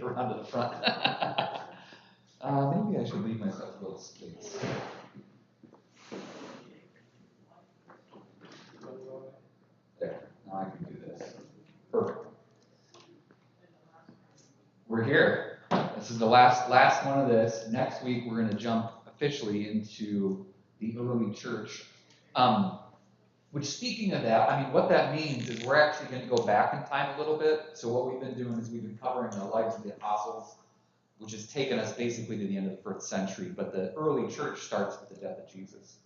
get around to the front. Maybe I should leave myself a little space. There, now I can do this. Perfect. We're here. This is the last one of this. Next week, we're going to jump officially into the early church. Which, speaking of that, I mean, what that means is we're actually going to go back in time a little bit. So what we've been doing is we've been covering the lives of the apostles, which has taken us basically to the end of the 1st century. But the early church starts with the death of Jesus.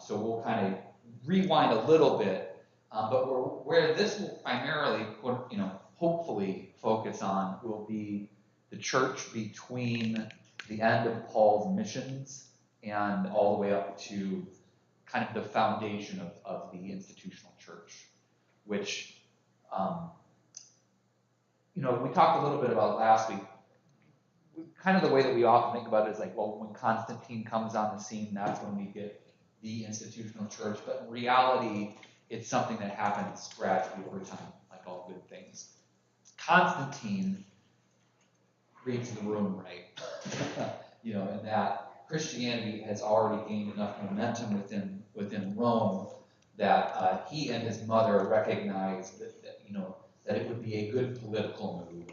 So we'll kind of rewind a little bit. But where this will primarily, hopefully focus on will be the church between the end of Paul's missions and all the way up to kind of the foundation of the institutional church, which, we talked a little bit about last week. Kind of the way that we often think about it is like, well, when Constantine comes on the scene, that's when we get the institutional church. But in reality, it's something that happens gradually over time, like all good things. Constantine reads the room right, and that Christianity has already gained enough momentum within Rome that he and his mother recognized that it would be a good political move.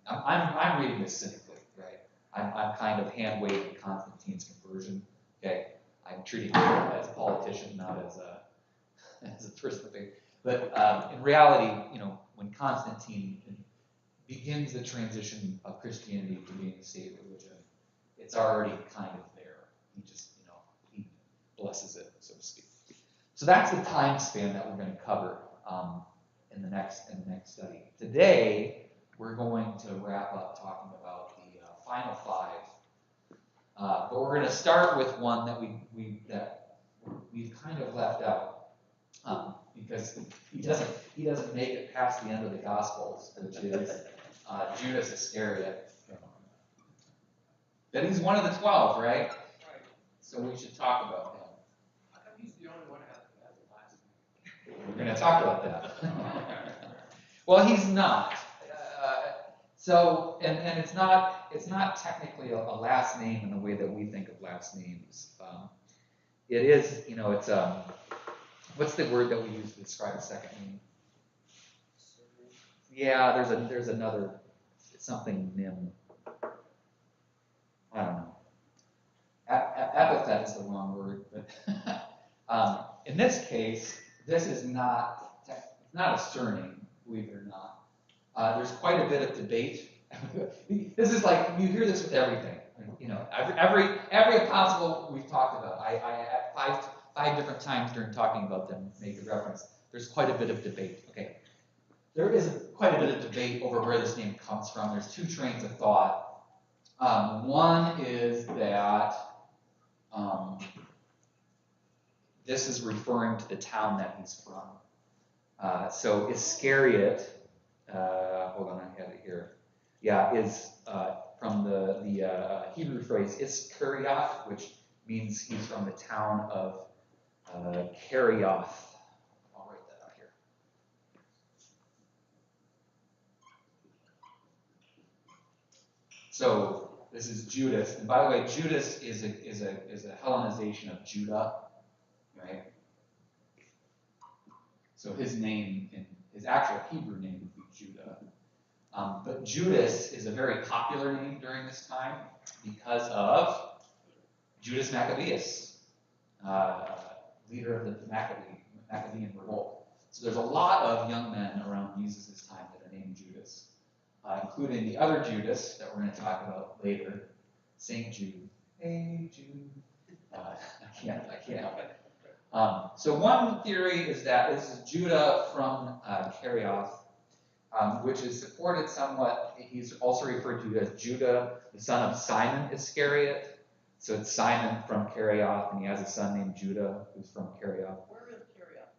I'm reading this cynically, right? I'm kind of hand waving Constantine's conversion. Okay, I'm treating him as a politician, not as a person of faith. But in reality, when Constantine begins the transition of Christianity to being a state religion, it's already kind of there. He just, he blesses it, so to speak. So that's the time span that we're going to cover in the next study. Today, we're going to wrap up talking about the final 5. But we're going to start with one that we've kind of left out because he doesn't make it past the end of the Gospels, which is Judas Iscariot. That he's one of the 12, right? Right. So we should talk about him. How come he's the only one who has the last name? We're going to talk about that. Well, he's not. And it's not technically a last name in the way that we think of last names. It is, it's what's the word that we use to describe a second name? Yeah, there's another something nim. I don't know. Epithet is the wrong word, but in this case, this is not a surname, believe it or not. There's quite a bit of debate. This is like, you hear this with everything. Every apostle we've talked about, I at five different times during talking about them make a reference. There's quite a bit of debate. Okay, there is quite a bit of debate over where this name comes from. There's 2 trains of thought. One is that this is referring to the town that he's from. So Iscariot, hold on, I have it here. Yeah, is from the Hebrew phrase Iscariot, which means he's from the town of Kerioth. I'll write that out here. So this is Judas, and by the way, Judas is a Hellenization of Judah, right? So his name, his actual Hebrew name would be Judah. But Judas is a very popular name during this time because of Judas Maccabeus, leader of the Maccabean revolt. So there's a lot of young men around Jesus' time that are named Judas, including the other Judas that we're going to talk about later, St. Jude. Hey, Jude. I can't help it. So one theory is that this is Judah from Kerioth, which is supported somewhat. He's also referred to as Judah, the son of Simon Iscariot. So it's Simon from Kerioth, and he has a son named Judah, who's from Kerioth. Where is Kerioth?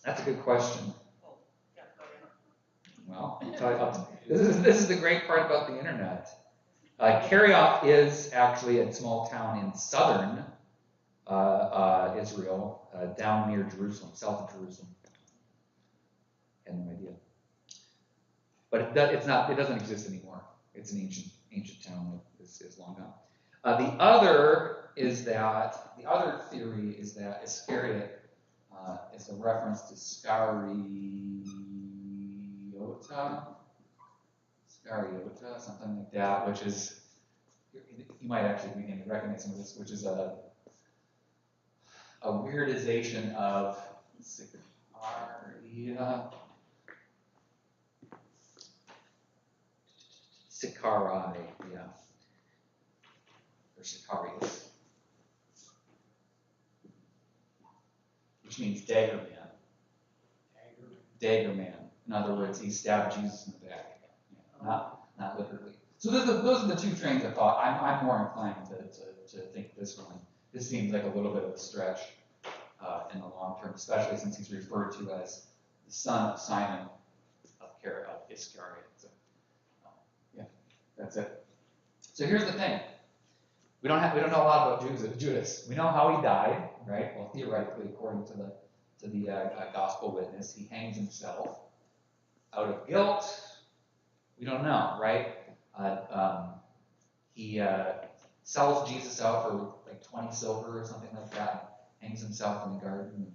That's a good question. Oh, yeah, Well, I'll tell you, this is the great part about the internet. Kerioth is actually a small town in southern Israel, down near Jerusalem, south of Jerusalem. I had no idea. But it doesn't exist anymore. It's an ancient town that is long gone. The other theory is that Iscariot is a reference to Scariota, something like that, which is, you might actually begin to recognize some of this, which is a weirdization of Sicarii, yeah, or Sicarius, which means dagger man. Dagger man. In other words, he stabbed Jesus in the back. Yeah, not literally. So those are the two trains of thought. I'm more inclined to think this one. This seems like a little bit of a stretch in the long term, especially since he's referred to as the son of Simon of Iscariot. So, yeah, that's it. So here's the thing. We don't know a lot about Judas. We know how he died, right? Well, theoretically, according to the gospel witness, he hangs himself out of guilt. We don't know, right? He sells Jesus out for like 20 silver or something like that, and hangs himself in the garden.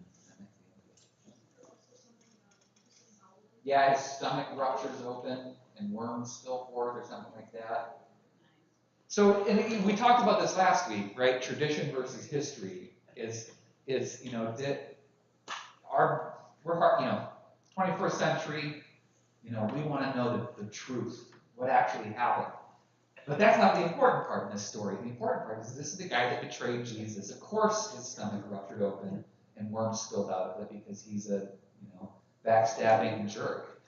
Yeah, his stomach ruptures open and worms spill forth or something like that. So and we talked about this last week, right? Tradition versus history is we're 21st century. We want to know the truth, what actually happened. But that's not the important part in this story. The important part is this is the guy that betrayed Jesus. Of course, his stomach ruptured open and worms spilled out of it because he's a backstabbing jerk.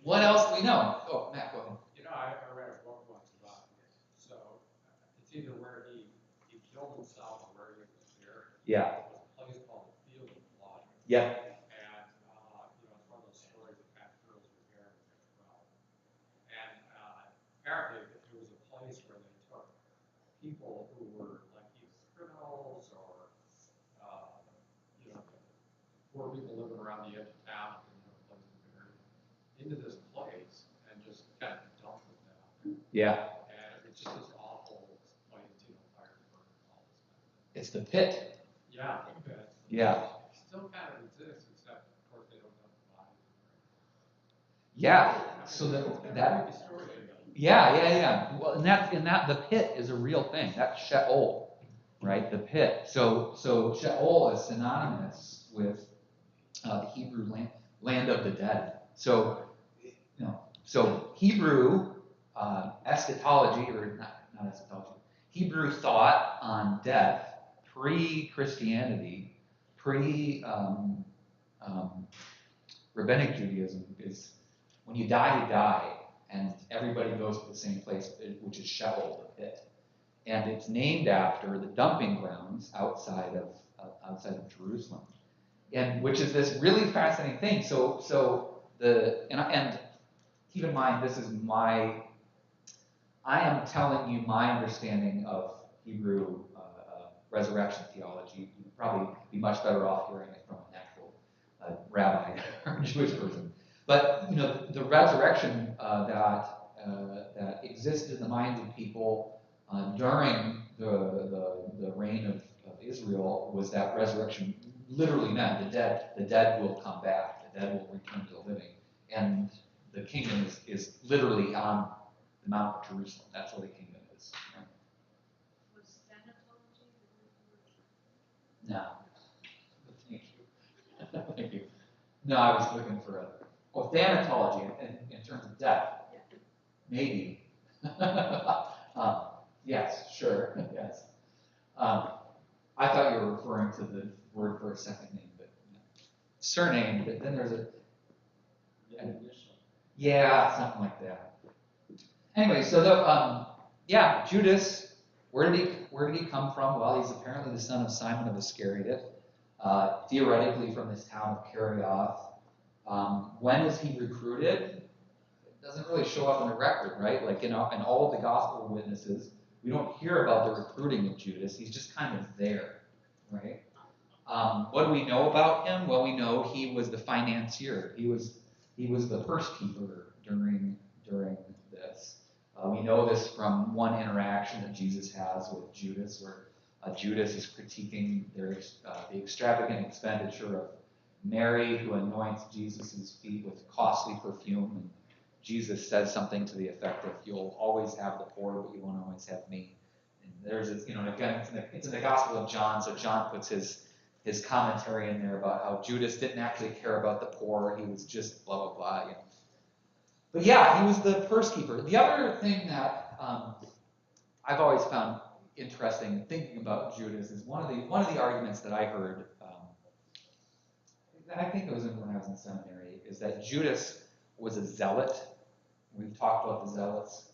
What else do we know? Oh, Matt, go ahead. I read a book once about this. So it's either where he killed himself or where he was buried. Yeah. It was a place called the Field of Blood. Yeah. And it's one of those stories that kind of thrills your hair as well. And apparently it was a place where they took people who were like either criminals or poor people living around the edge of town and didn't have a place to bury them, into this place and just kind of dumped them down. Yeah. And it's just this awful place, fire burn and all this kind of thing. It's the pit. Yeah. Yeah. It still kind of exists, except of course they don't dump the bodies. Yeah. So that. Yeah. Well, and that the pit is a real thing. That's Sheol, right? The pit. So Sheol is synonymous with the Hebrew land of the dead. So Hebrew eschatology, or not eschatology, Hebrew thought on death pre-Christianity, rabbinic Judaism is when you die, and everybody goes to the same place, which is Sheol, the pit, and it's named after the dumping grounds outside of Jerusalem. And which is this really fascinating thing. And keep in mind, I am telling you my understanding of Hebrew resurrection theology. You'd probably be much better off hearing it from an actual rabbi or Jewish person. But the resurrection that existed in the minds of people during the reign of Israel was that resurrection. Literally meant the dead will come back, the dead will return to the living, and the kingdom is literally on the Mount of Jerusalem. That's where the kingdom is. Right? Was thanatology? No. Thank you. No, I was looking for thanatology in terms of death. Yeah. Maybe. Yes, sure. Yes. I thought you were referring to the word for a second name, but surname. But then there's something like that. Anyway, so Judas. Where did he come from? Well, he's apparently the son of Simon of Iscariot, theoretically from this town of Kerioth. When is he recruited? It doesn't really show up in the record, right? Like in all of the gospel witnesses, we don't hear about the recruiting of Judas. He's just kind of there, right? What do we know about him? Well, we know he was the financier. He was the purse keeper, during this. We know this from one interaction that Jesus has with Judas, where Judas is critiquing the extravagant expenditure of Mary, who anoints Jesus' feet with costly perfume. And Jesus says something to the effect of, "You'll always have the poor, but you won't always have me." And there's, again, it's in the Gospel of John, so John puts his commentary in there about how Judas didn't actually care about the poor. He was just blah, blah, blah. But yeah, he was the purse keeper. The other thing that I've always found interesting thinking about Judas is one of the arguments that I heard, I think it was when I was in seminary, is that Judas was a zealot. We've talked about the zealots,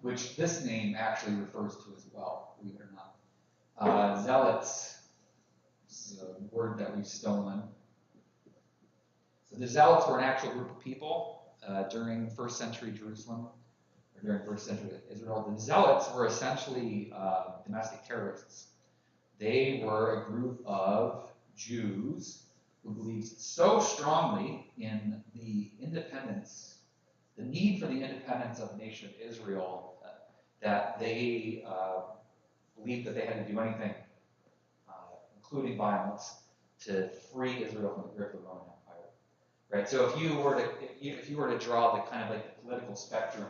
which this name actually refers to as well, believe it or not. Zealots is a word that we've stolen. So the zealots were an actual group of people during first century Jerusalem, or during first century Israel. The zealots were essentially domestic terrorists. They were a group of Jews who believed so strongly in the independence, the need for the independence of the nation of Israel, that they believed that they had to do anything, including violence, to free Israel from the grip of the Roman Empire. Right. So if you were to draw the kind of like the political spectrum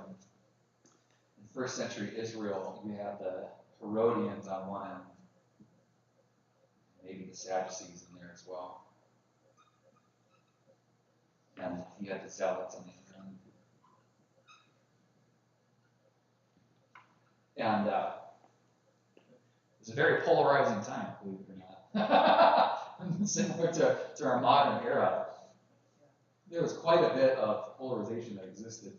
in first century Israel, you have the Herodians on one end, maybe the Sadducees in there as well. And you had the Zealots on the other end. And it was a very polarizing time, believe it or not. Similar to our modern era. There was quite a bit of polarization that existed.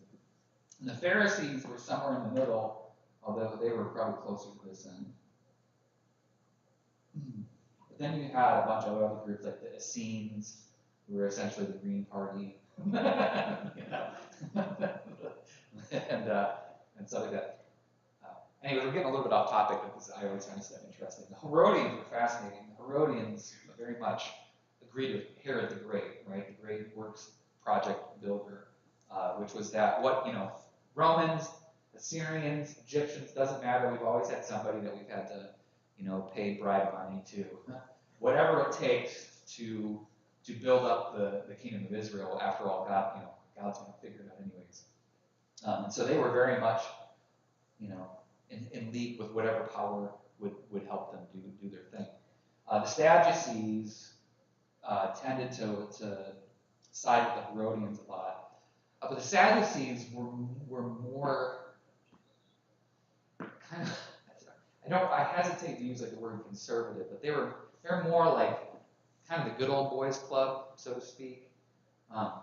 And the Pharisees were somewhere in the middle, although they were probably closer to this end. But then you had a bunch of other groups like the Essenes, who were essentially the Green Party, and stuff like that. Anyway, we're getting a little bit off topic, but I always find this stuff interesting. The Herodians were fascinating. The Herodians very much agreed with Herod the Great, right? The great works project builder, which was that Romans, Assyrians, Egyptians, doesn't matter. We've always had somebody that we've had to, pay bribe money to. Whatever it takes to build up the kingdom of Israel. After all, God's going to figure it out anyways. And so they were very much, in league with whatever power would help them do their thing. The Sadducees tended to side with the Herodians a lot. But the Sadducees were more kind of, I hesitate to use like the word conservative, but they're more like kind of the good old boys club, so to speak.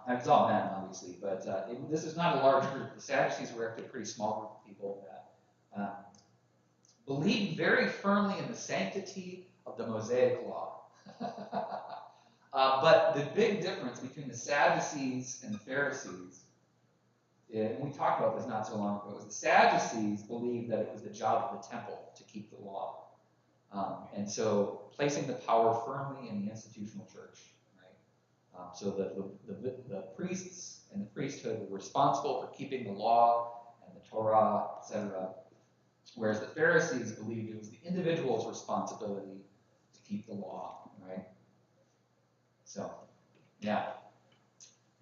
It's all men, obviously, but this is not a large group. The Sadducees were actually a pretty small group of people that believed very firmly in the sanctity of the Mosaic law. But the big difference between the Sadducees and the Pharisees, and we talked about this not so long ago, was the Sadducees believed that it was the job of the temple to keep the law. And so placing the power firmly in the institutional church, right? So that the priests and the priesthood were responsible for keeping the law and the Torah, etc. Whereas the Pharisees believed it was the individual's responsibility to keep the law, right? So, yeah,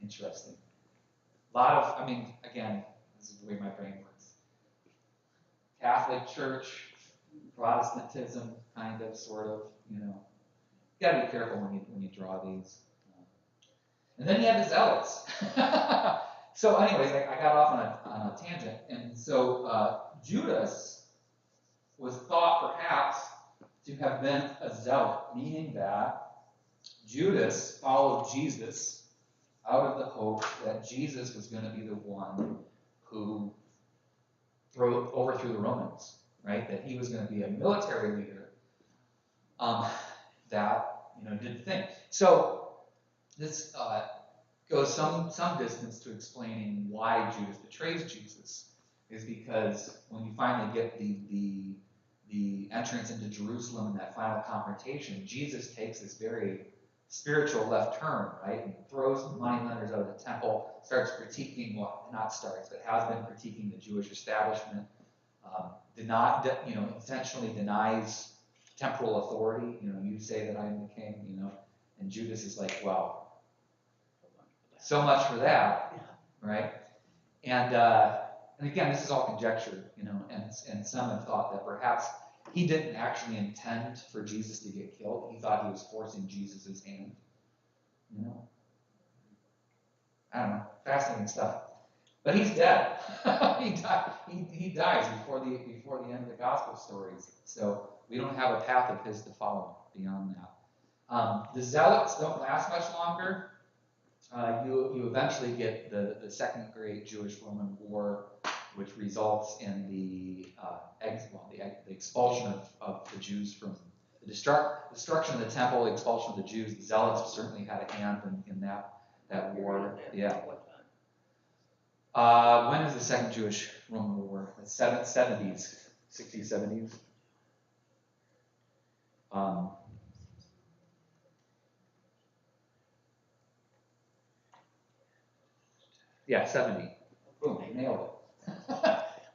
interesting. A lot of, again, this is the way my brain works. Catholic Church, Protestantism, kind of, sort of, You gotta be careful when you draw these. And then you have the Zealots. So, anyways, I got off on a tangent, and so Judas was thought perhaps to have been a zealot, meaning that Judas followed Jesus out of the hope that Jesus was going to be the one who overthrew the Romans, right? That he was going to be a military leader that did the thing. So this goes some distance to explaining why Judas betrays Jesus, is because when you finally get the entrance into Jerusalem and that final confrontation, Jesus takes this very spiritual left turn, right? And throws moneylenders out of the temple, starts critiquing but has been critiquing the Jewish establishment, intentionally denies temporal authority. You say that I am the king, and Judas is like, well, so much for that, right? And again, this is all conjecture, and some have thought that perhaps he didn't actually intend for Jesus to get killed. He thought he was forcing Jesus' hand. I don't know, fascinating stuff. But he's dead. he dies before the end of the gospel stories. So we don't have a path of his to follow beyond that. The zealots don't last much longer. You eventually get the Second Great Jewish-Roman War, which results in the expulsion of the Jews from the destruction of the temple, the expulsion of the Jews. The zealots certainly had a hand in that war. Yeah. When is the Second Jewish-Roman War? The 70s, 60s, 70s. Yeah, 70. Boom, you nailed it.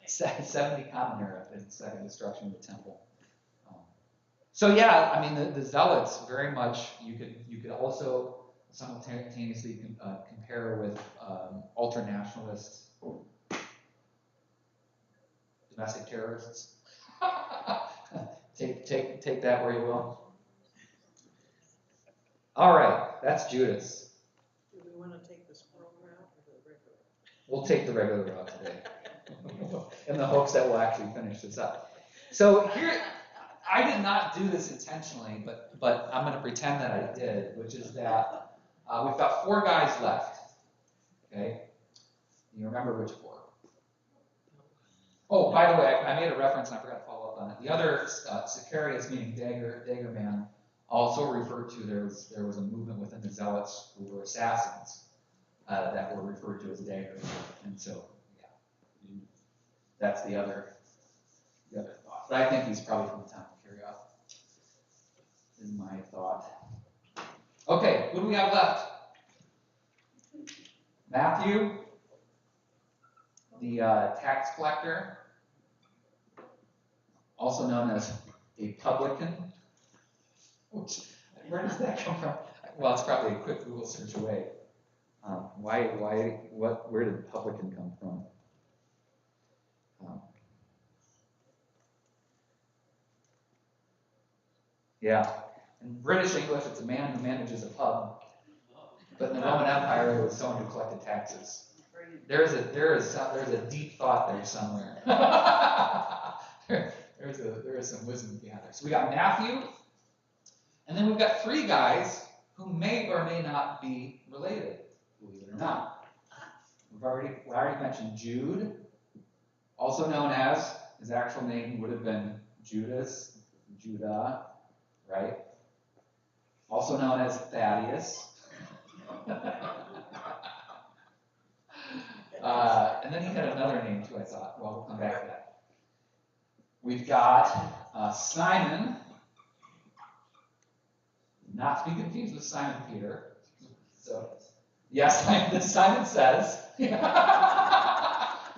70 Common Era is the second destruction of the temple. So yeah, I mean the zealots very much. You could also simultaneously compare with ultranationalists, domestic terrorists. take that where you will. All right, that's Judas. Do we want to take the squirrel route or the regular? We'll take the regular route today, in the hopes that we'll actually finish this up. So here, I did not do this intentionally, but I'm going to pretend that I did, which is that we've got 4 guys left. Okay, you remember which 4? Oh, by the way, I made a reference and I forgot to follow up on it. The other Sicarius, meaning dagger man, also referred to. There was a movement within the zealots who were assassins that were referred to as daggers, and so yeah, that's the other thought. But I think he's probably from the town of Kiriath, is my thought. Okay, who do we have left? Matthew, the tax collector, also known as a publican. Where does that come from? Well, it's probably a quick Google search away. Where did publican come from? Yeah, in British English, it's a man who manages a pub. But in the Roman Empire, it was someone who collected taxes. There is a deep thought there somewhere. there is some wisdom behind there. So we got Matthew, and then we've got 3 guys who may or may not be related, believe it or not. We already mentioned Jude, also known as, his actual name would have been Judah, right? Also known as Thaddeus. And then he had another name too, I thought. Well, we'll come back to that. We've got Simon, not to be confused with Simon Peter. So, yes, Simon Says.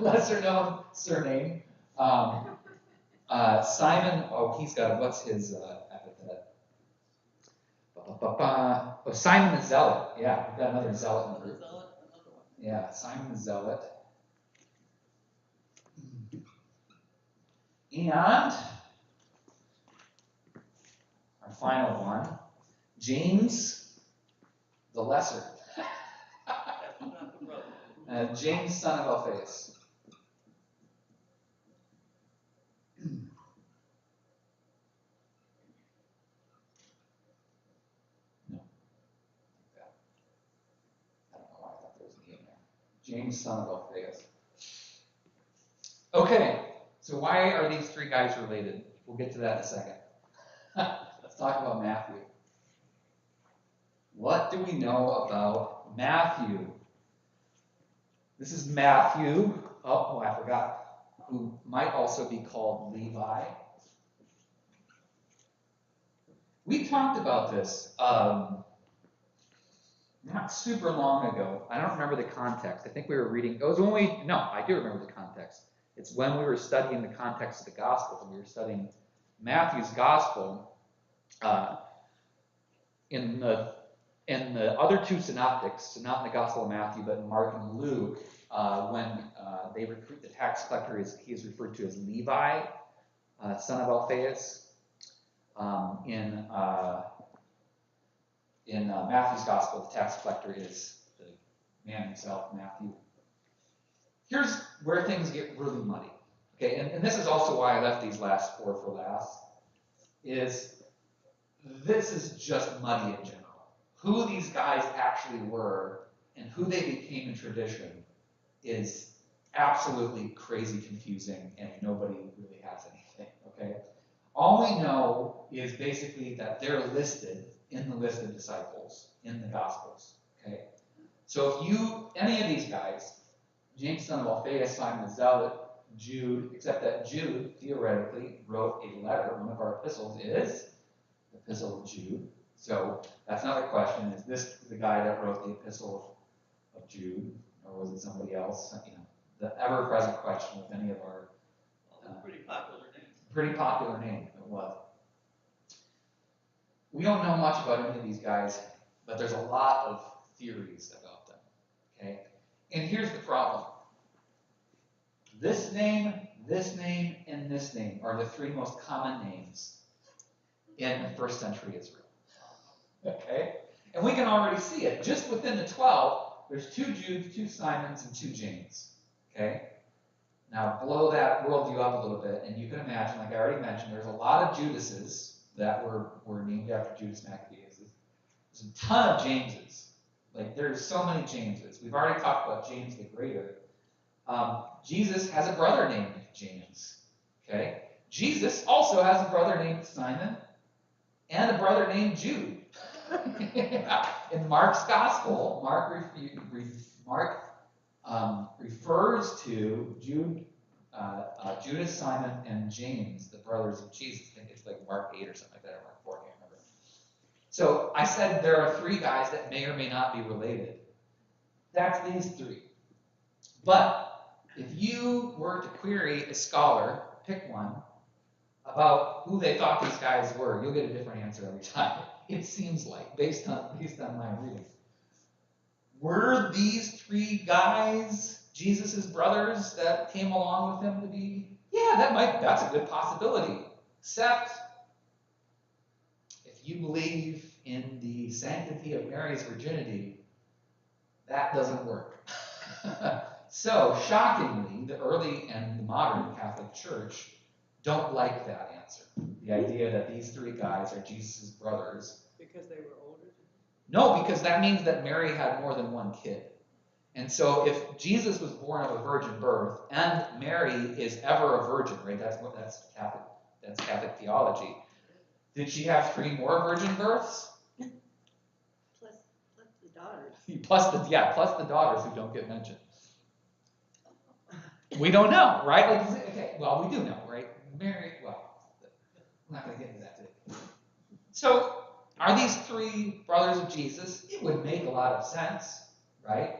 Lesser known surname. Simon, he's got, what's his epithet? Simon the Zealot. Yeah, we've got another zealot in the group. Yeah, Simon the Zealot. And our final one, James the Lesser. James, son of Alphaeus. James, son of Alphaeus. Okay, so why are these 3 guys related? We'll get to that in a second. Let's talk about Matthew. What do we know about Matthew? This is Matthew, I forgot, who might also be called Levi. We talked about this not super long ago. I don't remember the context. I think we were reading, it was when I do remember the context. It's when we were studying the context of the Gospels, and we were studying Matthew's Gospel. In the other two synoptics, so not in the Gospel of Matthew, but in Mark and Luke, when they recruit the tax collector, he is referred to as Levi, son of Alphaeus. In Matthew's Gospel, the tax collector is the man himself, Matthew. Here's where things get really muddy. Okay, and this is also why I left these last four for last, this is just muddy in general. Who these guys actually were and who they became in tradition is absolutely crazy confusing, and nobody really has anything, okay? All we know is basically that they're listed in the list of disciples in the Gospels, okay? So if any of these guys, James, son of Alphaeus, Simon the Zealot, Jude, except that Jude, theoretically, wrote a letter. One of our epistles is the Epistle of Jude. So that's another question. Is this the guy that wrote the Epistle of Jude? Or was it somebody else? You know, the ever-present question with any of our... pretty popular name. Pretty popular name, it was. We don't know much about any of these guys, but there's a lot of theories about them, okay? And here's the problem. This name, and this name are the three most common names in first century Israel, okay? And we can already see it. Just within the 12, there's 2 Judes, 2 Simons, and 2 James, okay? Now, blow that worldview up a little bit, and you can imagine, like I already mentioned, there's a lot of Judases that were named after Judas Maccabeus. There's a ton of Jameses. Like, there's so many Jameses. We've already talked about James the Greater. Jesus has a brother named James, okay? Jesus also has a brother named Simon and a brother named Jude. In Mark's Gospel, Mark refers to Judas, Simon, and James, the brothers of Jesus. I think it's like Mark 8 or something like that, or Mark 4, I can't remember. So I said there are 3 guys that may or may not be related. That's these 3. But if you were to query a scholar, pick one, about who they thought these guys were, you'll get a different answer every time. It seems like, based on my reading. Were these 3 guys Jesus' brothers that came along with him to be? Yeah, that's a good possibility. Except, if you believe in the sanctity of Mary's virginity, that doesn't work. So, shockingly, the early and the modern Catholic Church don't like that answer. The idea that these 3 guys are Jesus' brothers. Because they were older? No, because that means that Mary had more than one kid. And so if Jesus was born of a virgin birth and Mary is ever a virgin, right? That's Catholic theology. Did she have 3 more virgin births? Plus the daughters. plus the daughters who don't get mentioned. We don't know, right? Like, okay, well, we do know, right? Mary, well, I'm not going to get into that today. So, are these 3 brothers of Jesus? It would make a lot of sense, right?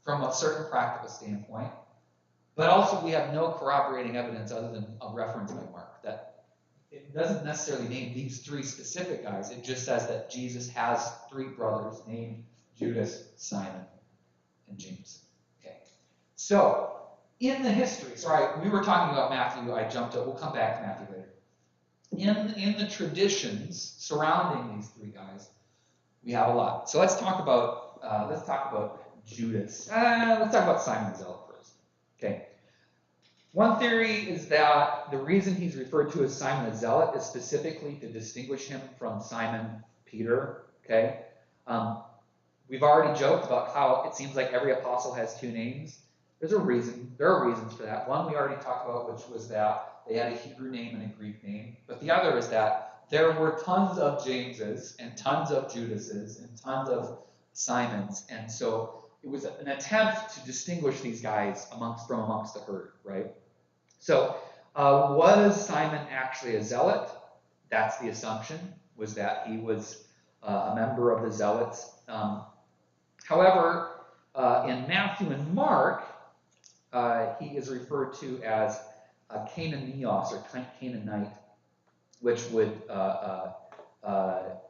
From a certain practical standpoint. But also, we have no corroborating evidence other than a reference by Mark. That it doesn't necessarily name these 3 specific guys. It just says that Jesus has 3 brothers named Judas, Simon, and James. Okay. So, in the history, sorry, we were talking about Matthew. I jumped up. We'll come back to Matthew later. In the traditions surrounding these 3 guys, we have a lot. So let's talk about Judas. Let's talk about Simon the Zealot first. Okay. One theory is that the reason he's referred to as Simon the Zealot is specifically to distinguish him from Simon Peter. Okay. We've already joked about how it seems like every apostle has 2 names. There's a reason. There are reasons for that. One we already talked about, which was that they had a Hebrew name and a Greek name. But the other is that there were tons of Jameses and tons of Judases and tons of Simons. And so it was an attempt to distinguish these guys from amongst the herd, right? So was Simon actually a zealot? That's the assumption, was that he was a member of the Zealots. However, in Matthew and Mark, he is referred to as a Cananeos or Canaanite, which would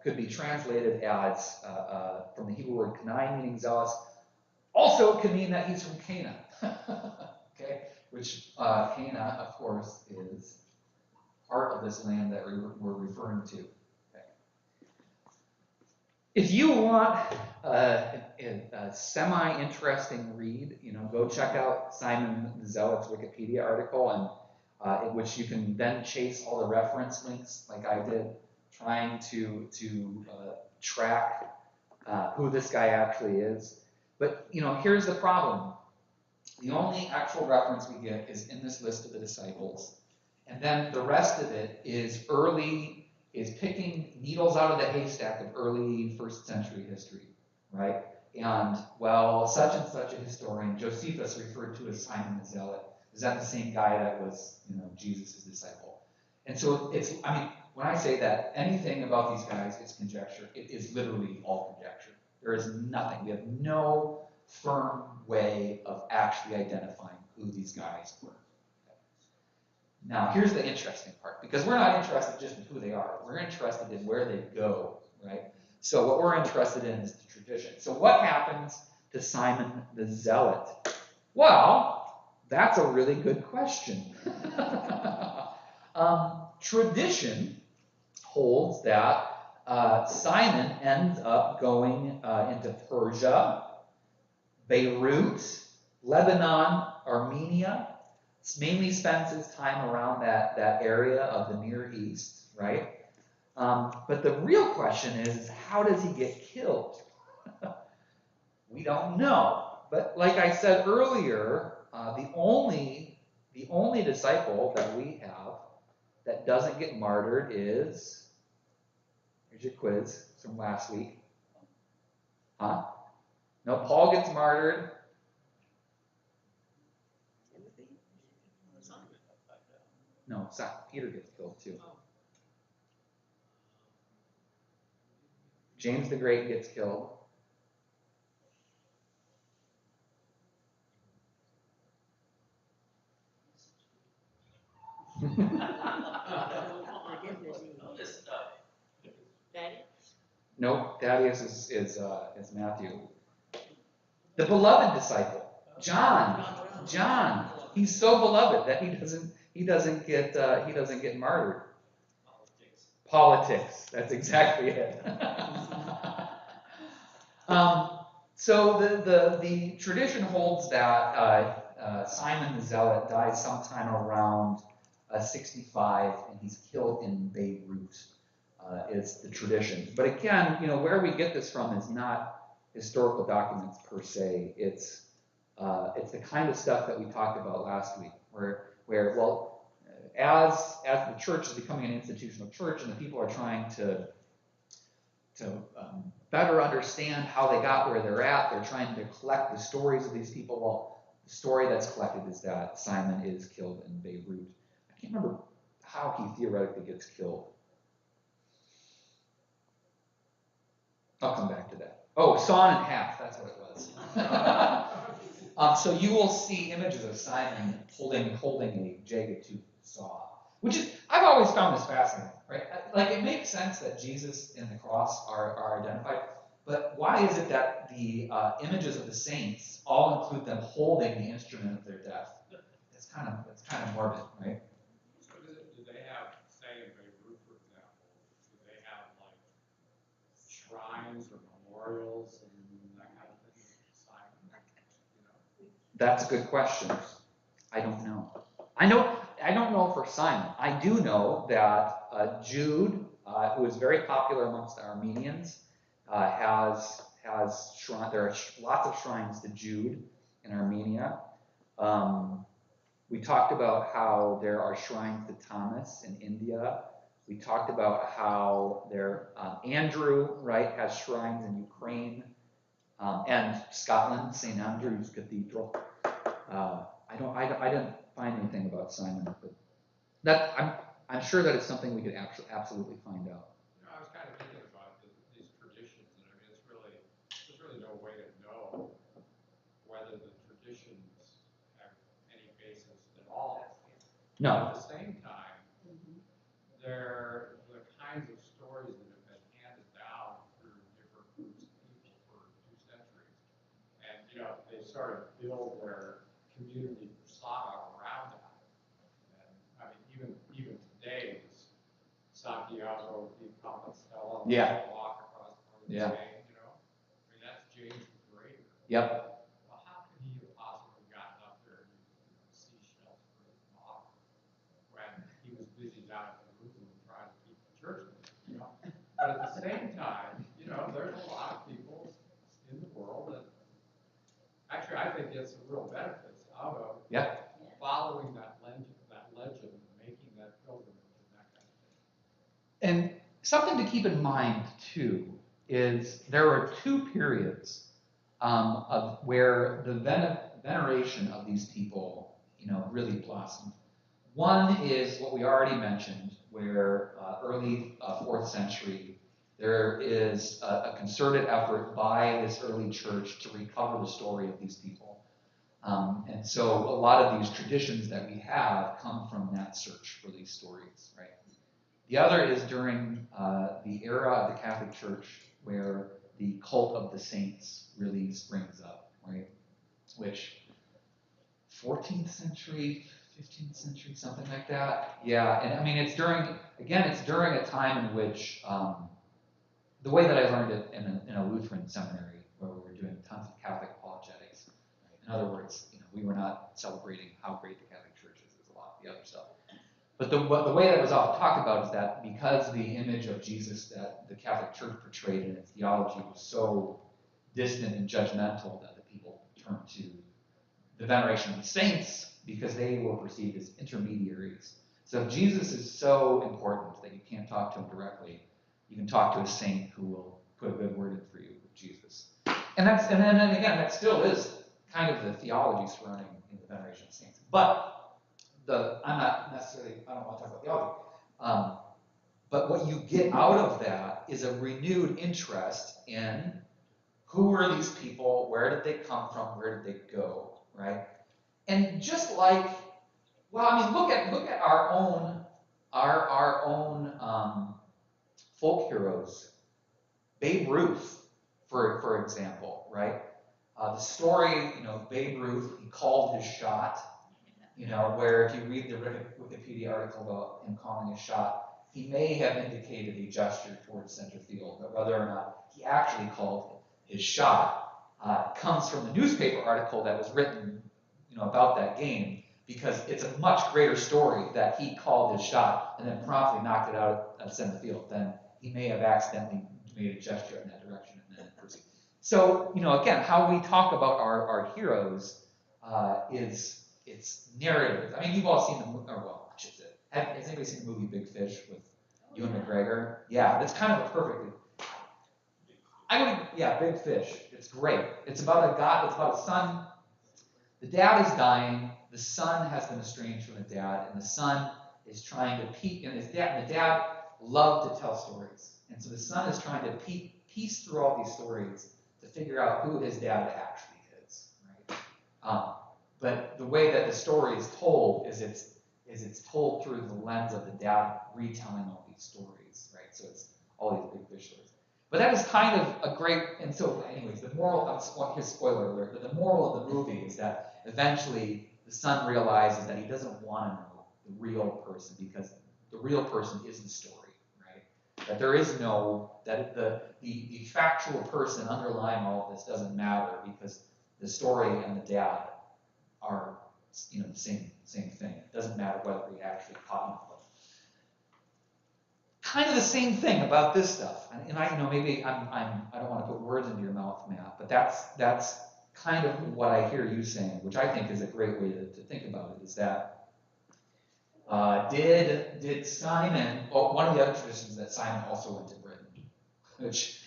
could be translated as from the Hebrew word Canaan, meaning zealous. Also, it could mean that he's from Cana, okay? Which Cana, of course, is part of this land that we're referring to. Okay. If you want a semi-interesting read, go check out Simon the Zealot's Wikipedia article, and in which you can then chase all the reference links, like I did, trying to track who this guy actually is. But here's the problem: the only actual reference we get is in this list of the disciples, and then the rest of it is picking needles out of the haystack of early first century history, right? And well, such and such a historian, Josephus, referred to as Simon the Zealot. Is that the same guy that was, Jesus' disciple? And so when I say that, anything about these guys is conjecture. It is literally all conjecture. There is nothing. We have no firm way of actually identifying who these guys were. Now, here's the interesting part, because we're not interested just in who they are. We're interested in where they go, right? So what we're interested in is the tradition. So what happens to Simon the Zealot? Well, that's a really good question. Tradition holds that Simon ends up going into Persia, Beirut, Lebanon, Armenia. Mainly spends his time around that area of the Near East, right? But the real question is how does he get killed? We don't know. But like I said earlier, the only disciple that we have that doesn't get martyred is, here's your quiz from last week. Huh? No, Paul gets martyred. No, Peter gets killed too. James the Great gets killed. Nope, Thaddeus is Matthew. The beloved disciple, John. He's so beloved that he doesn't get martyred. Politics. That's exactly it. So the tradition holds that Simon the Zealot dies sometime around 65, and he's killed in Beirut. Is the tradition. But again, where we get this from is not historical documents per se. It's the kind of stuff that we talked about last week, where as the church is becoming an institutional church, and the people are trying to better understand how they got where they're at, they're trying to collect the stories of these people. Well, the story that's collected is that Simon is killed in Beirut. I can't remember how he theoretically gets killed. I'll come back to that. Oh, sawn in half, that's what it was. So you will see images of Simon holding a jagged-toothed saw, which is, I've always found this fascinating, right? Like, it makes sense that Jesus and the cross are identified, but why is it that the images of the saints all include them holding the instrument of their death? It's kind of morbid, right? So do they have, say in Beirut, for example, do they have like shrines or memorials and that kind of thing? That's a good question. I don't know. I don't know for Simon. I do know that Jude, who is very popular amongst the Armenians, has shrine. There are lots of shrines to Jude in Armenia. We talked about how there are shrines to Thomas in India. We talked about how Andrew, right, has shrines in Ukraine and Scotland, St. Andrew's Cathedral. I didn't find anything about Simon, but that I'm sure that it's something we could absolutely find out. I was kind of thinking about these traditions, and I mean, there's really no way to No. At the same time, they're the kinds of stories that have been handed down through different groups of people for 2 centuries. And, they sort of build their community persona around that. And, I mean, even today, this Santiago de Compostela walk across the Spain, I mean, that's James the Greater. Yep. Well, how could he have possibly gotten up there and used seashells for his model when he was busy down at Jerusalem trying to keep the church moving, But at the same time, there's a lot of people in the world that actually I think get some real benefits out of following that legend, making that pilgrimage and that kind of thing. And something to keep in mind too is there are 2 periods of where the veneration of these people, really blossomed. One is what we already mentioned, where early 4th century, there is a concerted effort by this early church to recover the story of these people. And so a lot of these traditions that we have come from that search for these stories, right? The other is during the era of the Catholic Church, where the cult of the saints really springs up, right? Which 14th century, 15th century, something like that. Yeah, and I mean, it's during a time in which, the way that I learned it in a Lutheran seminary, where we were doing tons of Catholic apologetics. Right? In other words, we were not celebrating how great the Catholic Church is. There's a lot of the other stuff. But the way that was often talked about is that because the image of Jesus that the Catholic Church portrayed in its theology was so distant and judgmental that the people turned to the veneration of the saints because they were perceived as intermediaries. So if Jesus is so important that you can't talk to him directly, you can talk to a saint who will put a good word in for you with Jesus. And then again, that still is kind of the theology surrounding the veneration of saints. But I don't want to talk about theology. But what you get out of that is a renewed interest in who were these people, where did they come from, where did they go, right? And just like, look at our own folk heroes. Babe Ruth, for example, right? The story, Babe Ruth, he called his shot. Where if you read the Wikipedia article about him calling his shot, he may have indicated a gesture towards center field, but whether or not he actually called his shot comes from the newspaper article that was written, about that game, because it's a much greater story that he called his shot and then promptly knocked it out at center field than he may have accidentally made a gesture in that direction and then proceeded. So, again, how we talk about our heroes is it's narrative. I mean, you've all seen the movie, has anybody seen the movie Big Fish with Ewan McGregor? Yeah, that's kind of a perfect. Big Fish. It's great. It's about a son. The dad is dying. The son has been estranged from the dad, and the son is trying to the dad loved to tell stories, and so the son is trying to piece through all these stories to figure out who his dad actually is, right? But the way that the story is told is it's told through the lens of the dad retelling all these stories, right? So it's all these Big Fish stories. But that is kind of a great, and so anyways, the moral, here's spoiler alert, but the moral of the movie is that eventually the son realizes that he doesn't want to know the real person because the real person is the story, right? That there is that the factual person underlying all of this doesn't matter because the story and the dad are, the same thing. It doesn't matter whether we actually caught him. Kind of the same thing about this stuff, and maybe I don't want to put words into your mouth, Matt, but that's kind of what I hear you saying, which I think is a great way to think about it. Is that did Simon? Oh, one of the other traditions is that Simon also went to Britain, which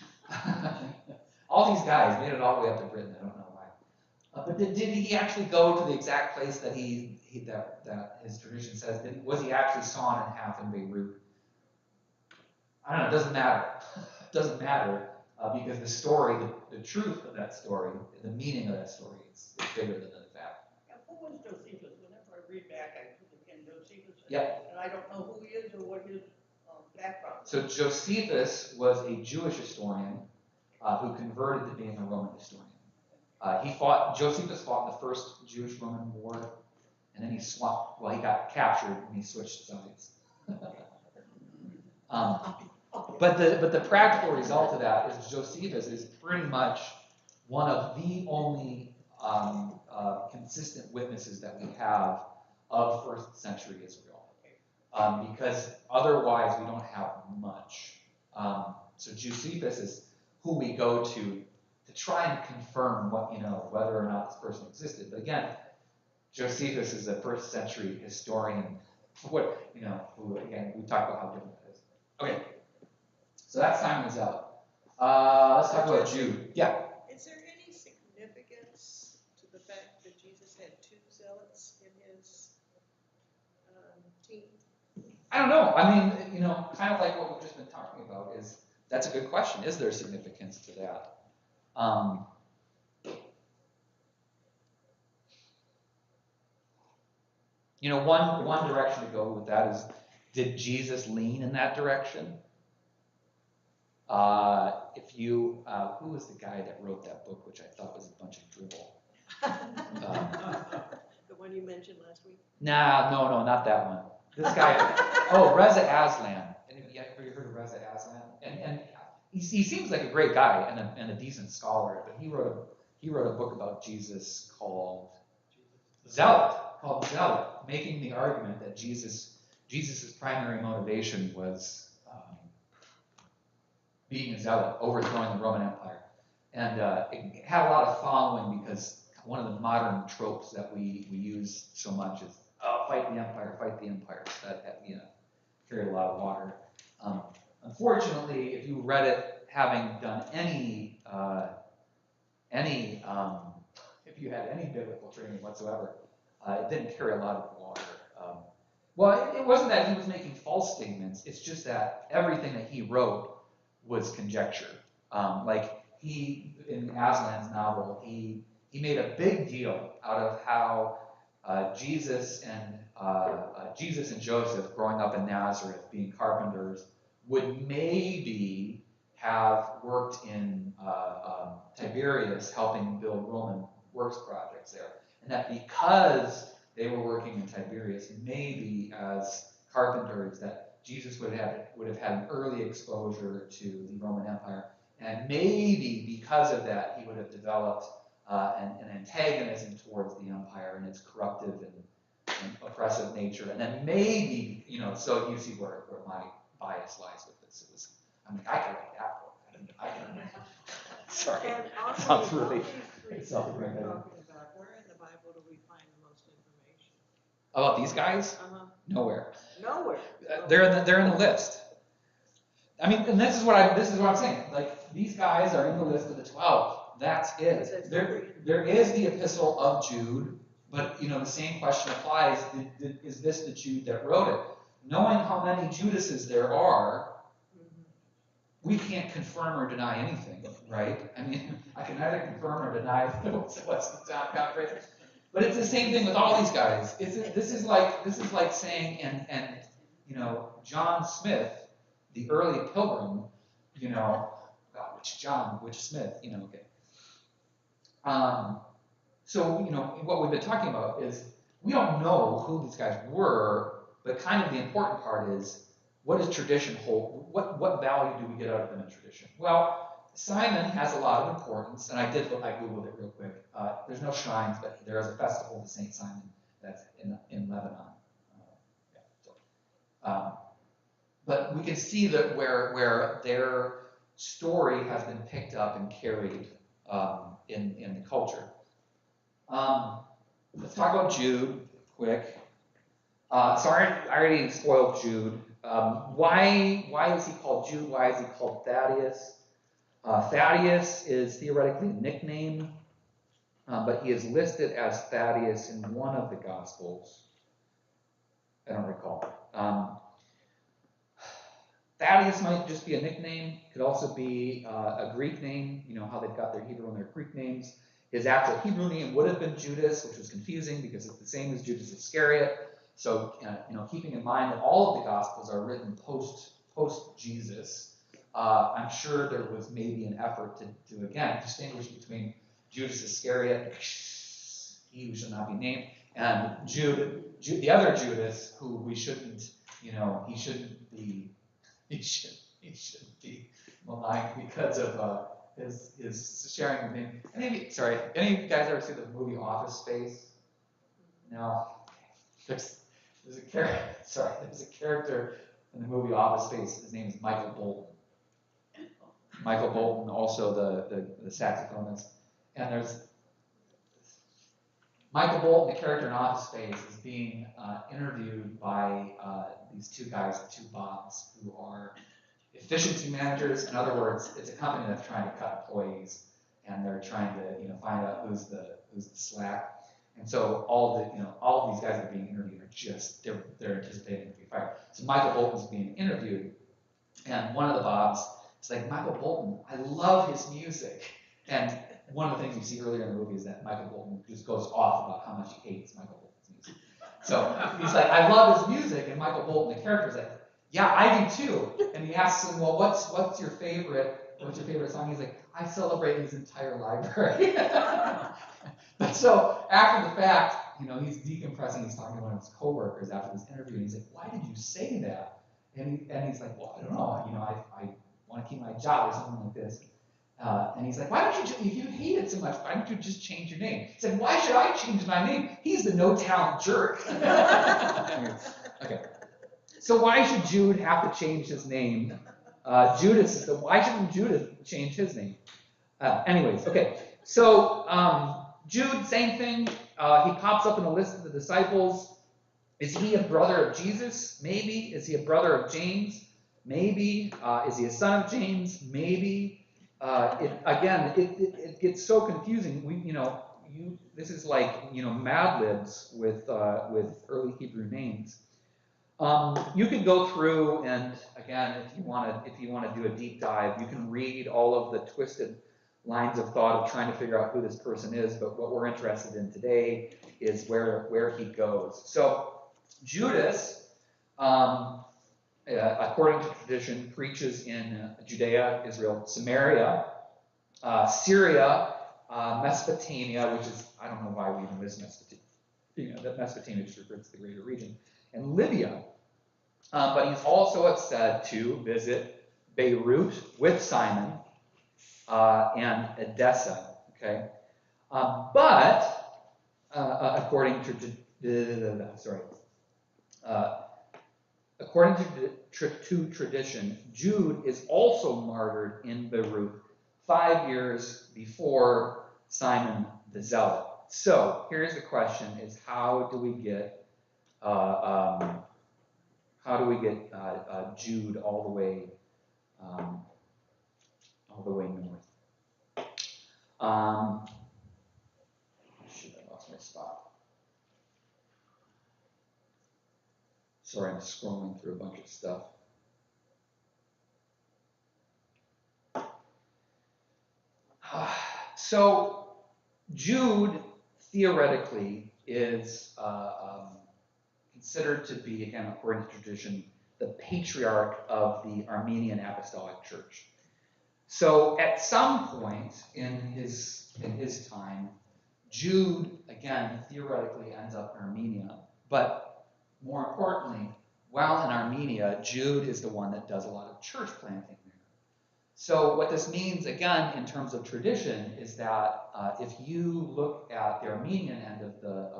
all these guys made it all the way up to Britain. I don't know why, but did he actually go to the exact place that that his tradition says? Was he actually sawn in half in Beirut? I don't know, it doesn't matter. It doesn't matter because the story, the truth of that story, the meaning of that story is bigger than the fact. Who was Josephus? Whenever I read back, I put in Josephus Yep. And I don't know who he is or what his background is. So Josephus was a Jewish historian who converted to being a Roman historian. Josephus fought in the first Jewish-Roman war, and then he swapped, well, he got captured and he switched sides. But the practical result of that is Josephus is pretty much one of the only consistent witnesses that we have of first century Israel. Because otherwise we don't have much. So Josephus is who we go to try and confirm whether or not this person existed. But again, Josephus is a first century historian. Who again, we talked about how different that is. Okay, so that's Simon the Zealot. Let's talk about Jude. Yeah. Is there any significance to the fact that Jesus had two zealots in his team? I don't know. I mean, kind of like what we've just been talking about that's a good question. Is there significance to that? One direction to go with that is, did Jesus lean in that direction? Who was the guy that wrote that book, which I thought was a bunch of dribble? The one you mentioned last week? No, not that one. This guy, Reza Aslan. Have you heard of Reza Aslan? And he seems like a great guy and a decent scholar, but he wrote a book about Jesus called Zealot, making the argument that Jesus' primary motivation was being a zealot, overthrowing the Roman Empire. And it had a lot of following because one of the modern tropes that we use so much is, fight the empire. That carried a lot of water. Unfortunately, if you read it having done if you had any biblical training whatsoever, it didn't carry a lot of water. It wasn't that he was making false statements. It's just that everything that he wrote was conjecture. In Aslan's novel, he made a big deal out of how Jesus and Joseph, growing up in Nazareth, being carpenters, would maybe have worked in Tiberias, helping build Roman works projects there, and that because they were working in Tiberias, maybe as carpenters, that Jesus would have had an early exposure to the Roman Empire, and maybe because of that, he would have developed an antagonism towards the empire and its corruptive and oppressive nature. And then maybe, so you see where my bias lies with this. I can write that book. I can. Sorry, And it sounds really. It sounds we're really talking about, where in the Bible do we find the most information? About these guys? Nowhere. Nowhere. They're in the list. I mean, and this is what I'm saying. Like, these guys are in the list of the 12. That's it. There is the Epistle of Jude, but the same question applies. Is this the Jude that wrote it? Knowing how many Judases there are, we can't confirm or deny anything, right? I mean, I can neither confirm or deny what's the John Calvary. But it's the same thing with all these guys. This is like saying, and John Smith, the early pilgrim, which Smith, okay. So what we've been talking about is we don't know who these guys were, but kind of the important part is, what does tradition hold? What value do we get out of them in tradition? Well, Simon has a lot of importance, and I Googled it real quick. There's no shrines, but there is a festival to Saint Simon that's in Lebanon. But we can see that where their story has been picked up and carried in the culture. Let's talk about Jude quick. Sorry, I already spoiled Jude. Why is he called Jude? Why is he called Thaddeus? Thaddeus is theoretically a nickname, but he is listed as Thaddeus in one of the Gospels. I don't recall. Thaddeus might just be a nickname. Could also be a Greek name. You know how they've got their Hebrew and their Greek names. His actual Hebrew name would have been Judas, which was confusing because it's the same as Judas Iscariot. So, keeping in mind that all of the Gospels are written post Jesus, I'm sure there was maybe an effort to again distinguish between Judas Iscariot, he who shall not be named, and the other Judas, who we shouldn't, he shouldn't be maligned because of his sharing the name. Any of you guys ever see the movie Office Space? No. There's a character in the movie Office Space. His name is Michael Bolton. Michael Bolton, also the saxophonist. And there's Michael Bolton, the character in Office Space, is being interviewed by these two guys, the two Bobs, who are efficiency managers. In other words, it's a company that's trying to cut employees, and they're trying to find out who's the slack. And so all of these guys that are being interviewed are just they're anticipating to be fired. So Michael Bolton's being interviewed, and one of the Bobs is like, Michael Bolton, I love his music. And one of the things you see earlier in the movie is that Michael Bolton just goes off about how much he hates Michael Bolton's music. So he's like, I love his music, and Michael Bolton, the character, is like, yeah, I do too. And he asks him, well, what's your favorite song? He's like, I celebrate his entire library. But so after the fact, he's decompressing. He's talking to one of his coworkers after this interview, and he's like, why did you say that? And he's like, well, I don't know. I want to keep my job or something like this. And he's like, why don't you, if you hate it so much, why don't you just change your name? He said, why should I change my name? He's the no-talent jerk. Okay. So why should Jude have to change his name? Why shouldn't Judas change his name? Anyways, okay. So Jude, same thing. He pops up in the list of the disciples. Is he a brother of Jesus? Maybe. Is he a brother of James? Maybe. Is he a son of James? Maybe. It gets so confusing. This is like Mad Libs with early Hebrew names. You can go through, and again, if you want to do a deep dive, you can read all of the twisted lines of thought of trying to figure out who this person is. But what we're interested in today is where he goes. So Judas, according to tradition, preaches in Judea, Israel, Samaria, Syria, Mesopotamia, which is, I don't know why we even list Mesopotamia. That Mesopotamia just refers to the greater region, and Libya. But he's also said to visit Beirut with Simon and Edessa. Okay, but according to tradition, Jude is also martyred in Beirut 5 years before Simon the Zealot. So here's the question: is how do we get Jude all the way north? Shoot, I lost my spot. Sorry, I'm scrolling through a bunch of stuff. So Jude theoretically is considered to be, again, according to tradition, the patriarch of the Armenian Apostolic Church. So at some point in his time, Jude, again, theoretically ends up in Armenia. But more importantly, while in Armenia, Jude is the one that does a lot of church planting there. So what this means, again, in terms of tradition, is that if you look at the Armenian end of the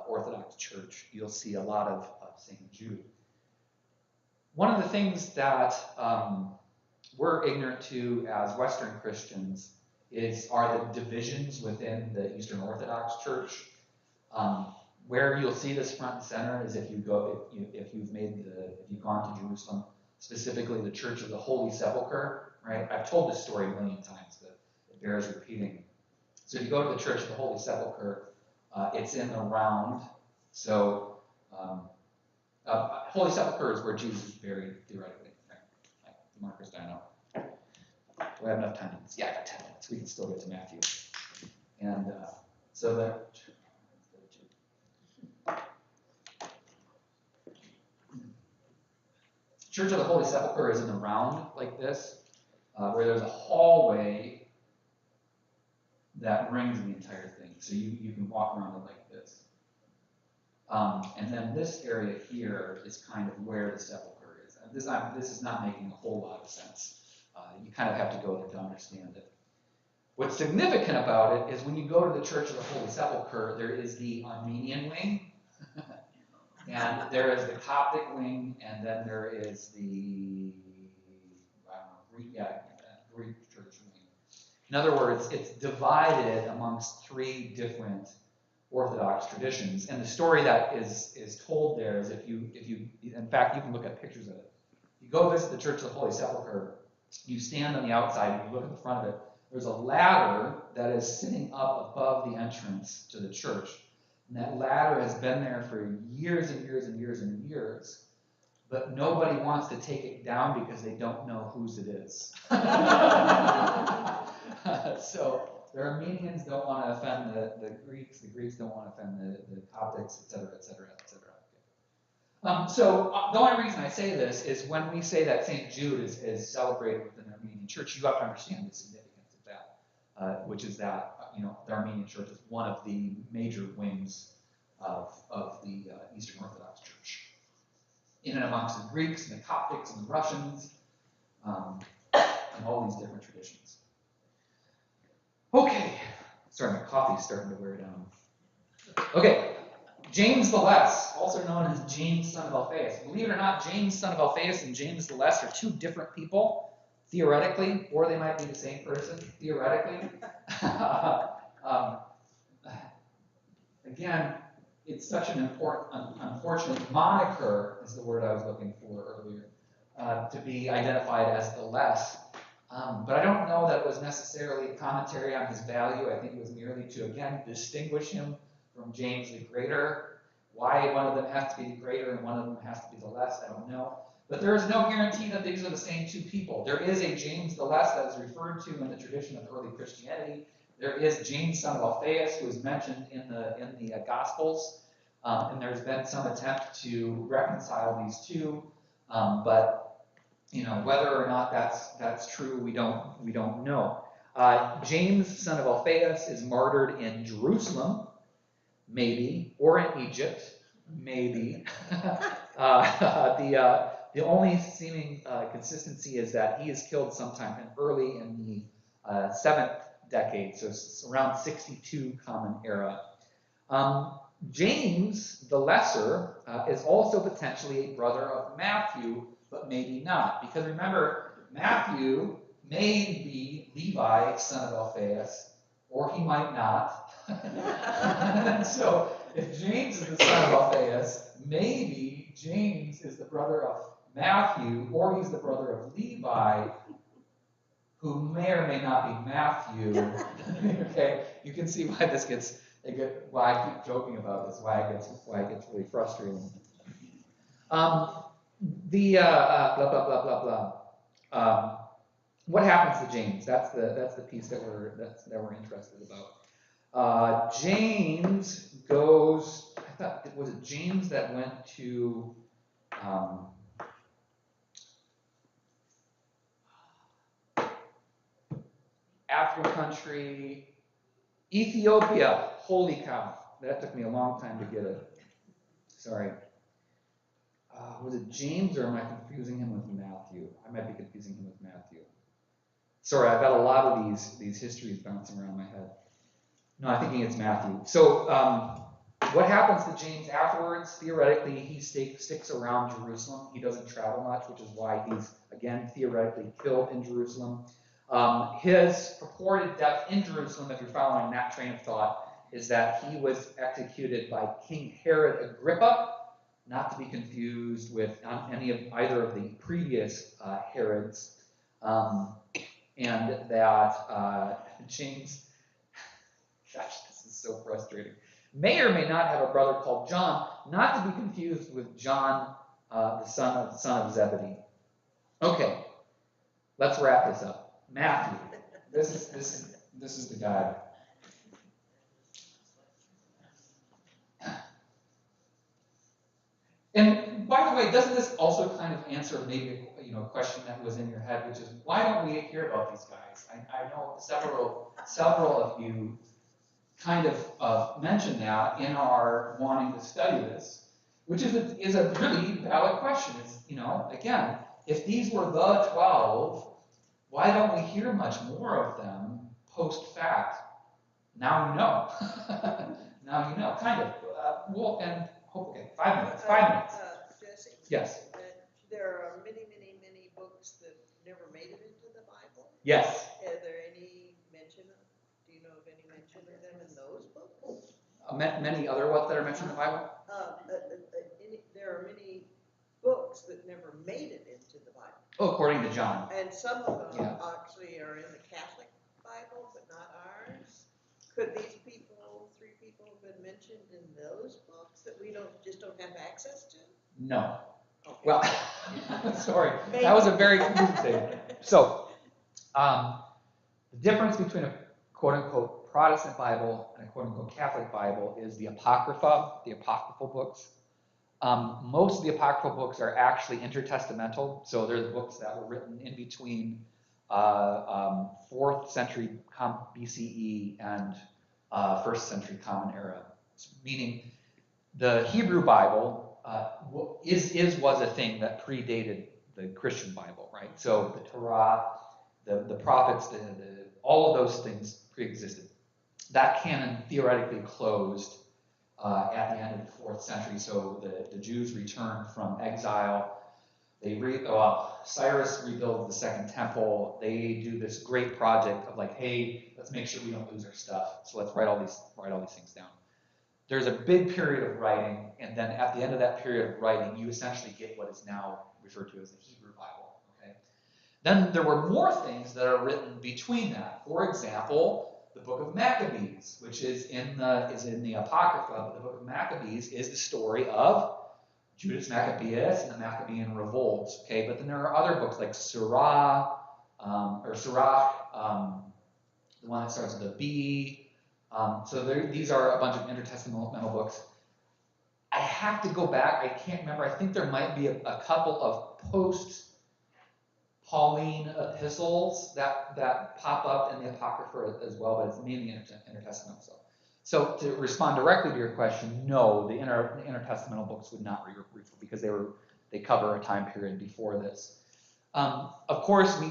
Orthodox Church, you'll see a lot of St. Jude. One of the things that we're ignorant to as Western Christians are the divisions within the Eastern Orthodox Church. Where you'll see this front and center is if you've gone to Jerusalem, specifically the Church of the Holy Sepulchre, right? I've told this story a million times, but it bears repeating. So if you go to the Church of the Holy Sepulchre, it's in the round. So Holy Sepulchre is where Jesus is buried, theoretically. Right? The markers die out. Do I have enough time? Yeah, I got 10 minutes. We can still get to Matthew. And so Church of the Holy Sepulchre is in the round like this, where there's a hallway that rings the entire thing. So you can walk around it like this. And then this area here is kind of where the sepulchre is. And this is not making a whole lot of sense. You kind of have to go there to understand it. What's significant about it is when you go to the Church of the Holy Sepulchre, there is the Armenian wing, and there is the Coptic wing, and then there is the Greek church wing. In other words, it's divided amongst three different Orthodox traditions. And the story that is told there is if you, in fact, you can look at pictures of it. If you go visit the Church of the Holy Sepulchre, you stand on the outside and you look at the front of it. There's a ladder that is sitting up above the entrance to the church. And that ladder has been there for years and years and years and years. But nobody wants to take it down because they don't know whose it is. So the Armenians don't want to offend the Greeks don't want to offend the Coptics, etc., etc., etc. So the only reason I say this is when we say that St. Jude is celebrated within the Armenian Church, you have to understand the significance of that, which is that the Armenian Church is one of the major wings of the Eastern Orthodox Church. In and amongst the Greeks and the Coptics and the Russians, and all these different traditions. Okay, sorry, my coffee's starting to wear down. Okay, James the Less, also known as James, son of Alphaeus. Believe it or not, James, son of Alphaeus, and James the Less are two different people, theoretically, or they might be the same person, theoretically. Again, it's such an unfortunate moniker, is the word I was looking for earlier, to be identified as the Less. But I don't know that it was necessarily a commentary on his value. I think it was merely to, again, distinguish him from James the Greater. Why one of them has to be the greater and one of them has to be the less, I don't know. But there is no guarantee that these are the same two people. There is a James the Less that is referred to in the tradition of early Christianity. There is James, son of Alphaeus, who is mentioned in the Gospels. And there's been some attempt to reconcile these two. But whether or not that's true, we don't know. James, son of Alphaeus, is martyred in Jerusalem, maybe, or in Egypt, maybe. The only seeming consistency is that he is killed sometime early in the 7th decade, so it's around 62 Common Era. James, the Lesser, is also potentially a brother of Matthew, but maybe not. Because remember, Matthew may be Levi, son of Alphaeus, or he might not. So if James is the son of Alphaeus, maybe James is the brother of Matthew, or he's the brother of Levi, who may or may not be Matthew. Okay, you can see why this gets, why I keep joking about this, why it gets really frustrating. Blah blah blah blah blah. What happens to James? That's the piece that we're interested about. James goes. I thought, was it James that went to African country, Ethiopia? Holy cow! That took me a long time to get it. Sorry. Was it James, or am I confusing him with Matthew? I might be confusing him with Matthew. Sorry, I've got a lot of these histories bouncing around my head. No, I'm thinking it's Matthew. So what happens to James afterwards? Theoretically, he sticks around Jerusalem. He doesn't travel much, which is why he's, again, theoretically killed in Jerusalem. His purported death in Jerusalem, if you're following that train of thought, is that he was executed by King Herod Agrippa, not to be confused with either of the previous Herods, and that James, gosh, this is so frustrating, may or may not have a brother called John, not to be confused with John, the son of Zebedee. Okay, let's wrap this up. Matthew, this is the guy. And And by the way, doesn't this also kind of answer maybe a question that was in your head, which is why don't we hear about these guys? I know several of you kind of mentioned that in our wanting to study this, which is a really valid question. Is again, if these were the 12, why don't we hear much more of them post fact? Now you know. Now you know, kind of. Well, and okay, 5 minutes. 5 minutes. Jesse? Yes. There are many, many, many books that never made it into the Bible. Yes. Are there any mention of, do you know of any mention of them in those books? Many other what that are mentioned in the Bible? There are many books that never made it into the Bible. Oh, according to John. And some of them actually are in the Catholic Bible, but not ours. Could these people, 3 people, have been mentioned in those books that we just don't have access to? No. Okay. Well, sorry, that was a very confusing statement. So, the difference between a quote-unquote Protestant Bible and a quote-unquote Catholic Bible is the Apocrypha, the apocryphal books. Most of the apocryphal books are actually intertestamental, so they're the books that were written in between 4th century BCE and 1st century Common Era, meaning the Hebrew Bible was a thing that predated the Christian Bible, right? So the Torah, the prophets, all of those things pre-existed. That canon theoretically closed at the end of the 4th century. So the Jews returned from exile. Cyrus rebuilds the Second Temple. They do this great project of like, hey, let's make sure we don't lose our stuff. So let's write all these things down. There's a big period of writing, and then at the end of that period of writing, you essentially get what is now referred to as the Hebrew Bible. Okay. Then there were more things that are written between that. For example, the Book of Maccabees, which is in the Apocrypha, but the Book of Maccabees is the story of Judas Maccabeus and the Maccabean revolts. Okay, but then there are other books like Sirach, the one that starts with a B. These are a bunch of intertestamental books. I have to go back. I can't remember. I think there might be a couple of post-Pauline epistles that pop up in the Apocrypha as well, but it's mainly intertestamental. So to respond directly to your question, no, the intertestamental books would not refer because they cover a time period before this. Of course, we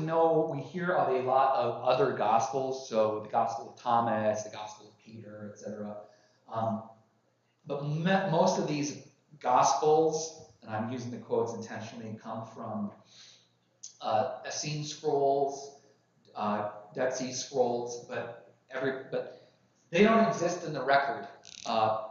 hear of a lot of other gospels, so the Gospel of Thomas, the Gospel of Peter, etc. But most of these gospels, and I'm using the quotes intentionally, come from Essene scrolls, Dead Sea Scrolls, but they don't exist in the record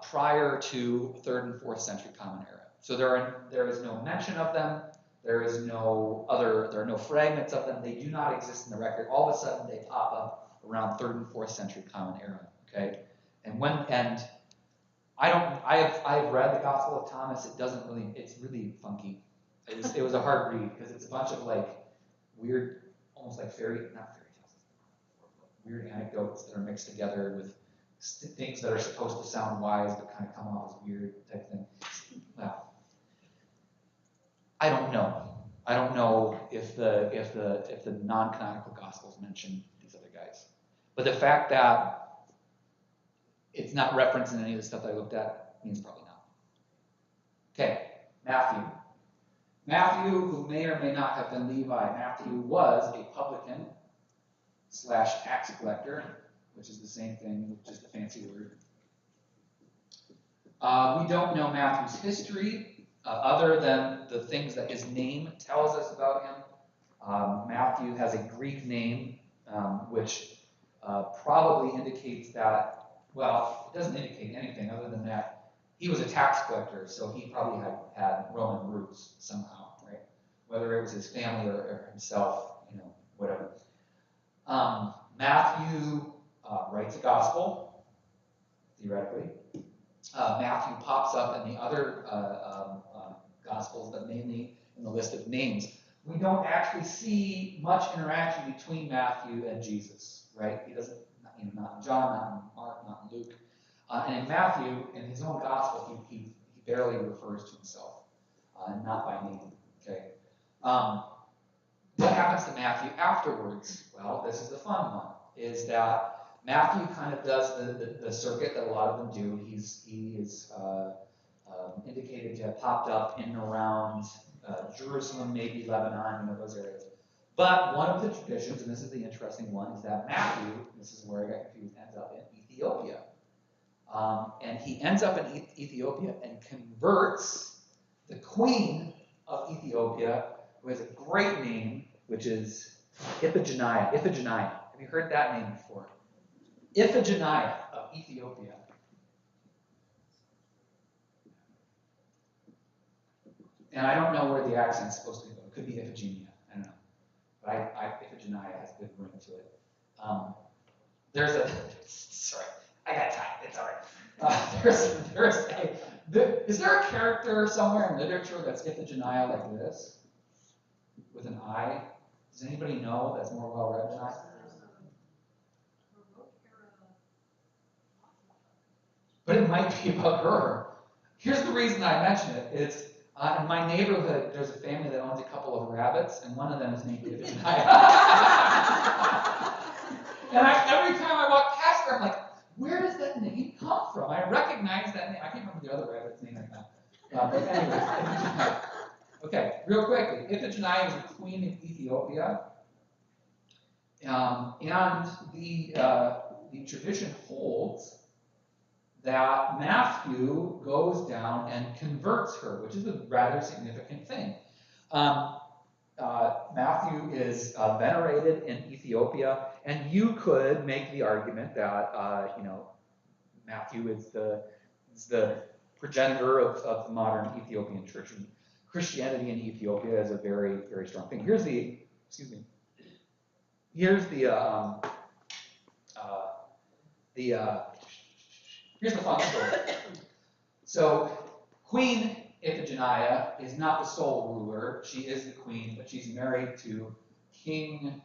prior to 3rd and 4th century Common Era. So there is no mention of them. There are no fragments of them. They do not exist in the record. All of a sudden, they pop up around 3rd and 4th century Common Era. Okay, I've read the Gospel of Thomas. It's really funky. It was a hard read because it's a bunch of like weird, almost like not fairy tales, weird anecdotes that are mixed together with things that are supposed to sound wise but kind of come off as weird type thing. Well, I don't know if the non-canonical Gospels mention these other guys, but the fact that it's not referenced in any of the stuff that I looked at means probably not. Okay, Matthew, who may or may not have been Levi. Matthew was a publican / tax collector, which is the same thing, just a fancy word. We don't know Matthew's history. Other than the things that his name tells us about him. Matthew has a Greek name, which probably indicates that, well, it doesn't indicate anything other than that he was a tax collector, so he probably had Roman roots somehow, right? Whether it was his family or himself, whatever. Matthew writes a gospel, theoretically. Matthew pops up in the other Gospels, but mainly in the list of names. We don't actually see much interaction between Matthew and Jesus, right? He doesn't, not in John, not in Mark, not in Luke. And in Matthew, in his own Gospel, he barely refers to himself. not by name. Okay. What happens to Matthew afterwards? Well, this is the fun one. Is that Matthew kind of does the circuit that a lot of them do. He is indicated to have popped up in and around Jerusalem, maybe Lebanon, those areas. But one of the traditions, and this is the interesting one, is that Matthew, this is where I got confused, ends up in Ethiopia. And he ends up in Ethiopia and converts the queen of Ethiopia, who has a great name, which is Iphigenia. Have you heard that name before? Iphigenia of Ethiopia. And I don't know where the accent's supposed to go. It could be Iphigenia. I don't know. But Iphigenia has a good ring to it. There's a, sorry, I got time. It's all right. Is there a character somewhere in literature that's Iphigenia like this? With an I? Does anybody know that's more well read than I? But it might be about her. Here's the reason I mention it. It's in my neighborhood, there's a family that owns a couple of rabbits, and one of them is named Iphigenia. And every time I walk past her, I'm like, where does that name come from? I recognize that name. I can't remember the other rabbit's name right now. But anyways, Iphigenia. Okay, real quickly. Iphigenia was the queen of Ethiopia. And the tradition holds that Matthew goes down and converts her, which is a rather significant thing. Matthew is venerated in Ethiopia, and you could make the argument that Matthew is the progenitor of the modern Ethiopian church. And Christianity in Ethiopia is a very, very strong thing. Here's the fun story. So, Queen Iphigenia is not the sole ruler. She is the queen, but she's married to King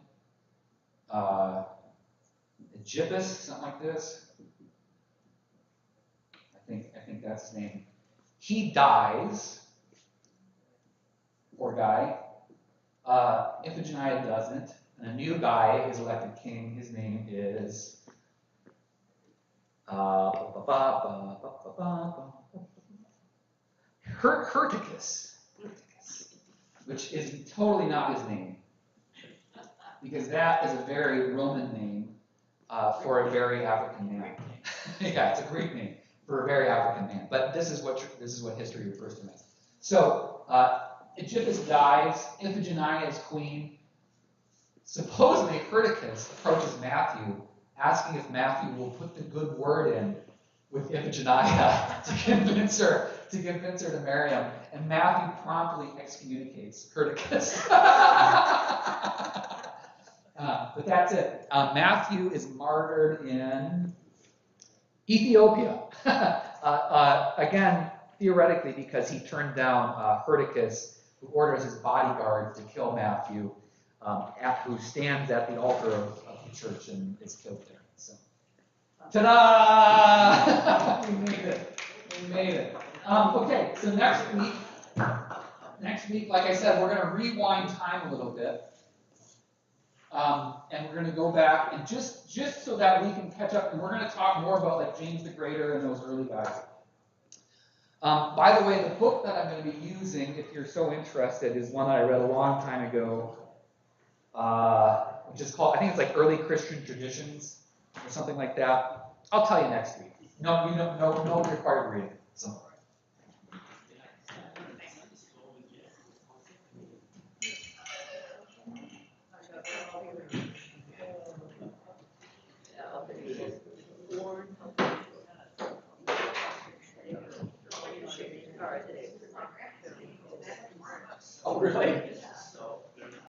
Egyptus, something like this. I think that's his name. He dies. Poor guy. Iphigenia doesn't. And a new guy is elected king. His name is Hyrtacus, which is totally not his name, because that is a very Roman name for a very African man. Yeah, it's a Greek name for a very African man. But this is what history refers to him as. So Egyptus dies. Iphigenia is queen. Supposedly, Hyrtacus approaches Matthew, asking if Matthew will put the good word in with Iphigenia to convince her to marry him, and Matthew promptly excommunicates Hyrtacus. But that's it. Matthew is martyred in Ethiopia. Again, theoretically, because he turned down Hyrtacus, who orders his bodyguards to kill Matthew, who stands at the altar of the church and is killed there. So, ta-da! We made it. Okay, so next week, like I said, we're going to rewind time a little bit. And we're going to go back and just so that we can catch up, and we're going to talk more about like James the Greater and those early guys. By the way, the book that I'm going to be using, if you're so interested, is one that I read a long time ago, which is called, I think it's like Early Christian Traditions or something like that. I'll tell you next week. No required reading. So. Oh, really?